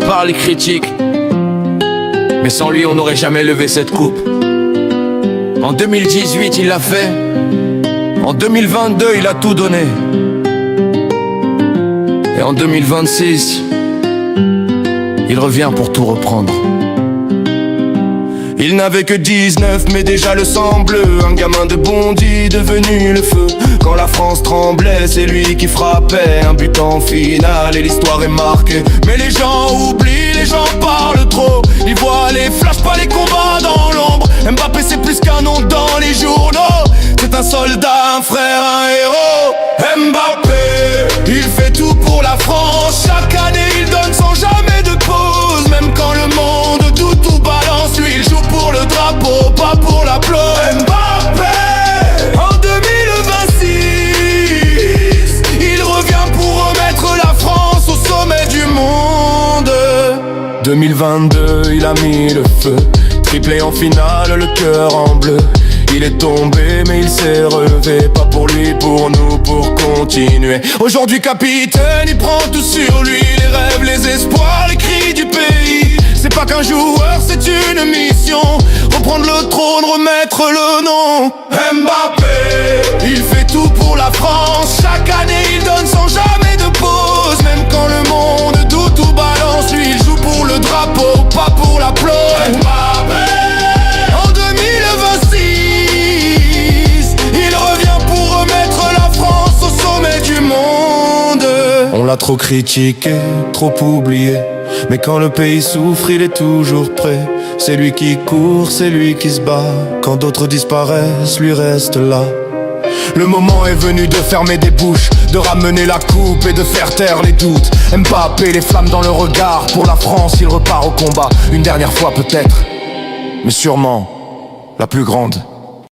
par les critiques, mais sans lui on n'aurait jamais levé cette coupe. En 2018 il l'a fait, en 2022 il a tout donné, et en 2026 il revient pour tout reprendre. Il n'avait que 19 mais déjà le sang bleu, un gamin de Bondy devenu le feu. Quand la France tremblait, c'est lui qui frappait, un but en finale et l'histoire est marquée. Mais les gens oublient, les gens parlent trop, ils voient les flashs, pas les combats dans l'ombre. Mbappé c'est plus qu'un nom dans les journaux, c'est un soldat, un frère, un héros. Mbappé, il fait tout pour la France, chaque année il donne sans jamais de pause. Même quand le monde doute ou balance, lui il joue pour le drapeau, pas pour l'applaudissement. Mbappé, en 2026, il revient pour remettre la France au sommet du monde. 2022, il a mis le feu, triplé en finale, le cœur en bleu. Il est tombé mais il s'est relevé, pas pour lui, pour nous, pour continuer. Aujourd'hui capitaine, il prend tout sur lui, les rêves, les espoirs, les cris du pays. C'est pas qu'un joueur, c'est une mission, reprendre le trône, remettre le nom. Mbappé, il fait tout pour la France, chaque année il donne sans jamais de pause. Même quand le monde doute ou balance, lui il joue pour le drapeau, pas pour l'applaudissement. Mbappé, en 2026, il revient pour remettre la France au sommet du monde. On l'a trop critiqué, trop oublié, mais quand le pays souffre, il est toujours prêt. C'est lui qui court, c'est lui qui se bat. Quand d'autres disparaissent, lui reste là. Le moment est venu de fermer des bouches, de ramener la coupe et de faire taire les doutes. Mbappé, les flammes dans le regard, pour la France, il repart au combat. Une dernière fois peut-être, mais sûrement la plus grande.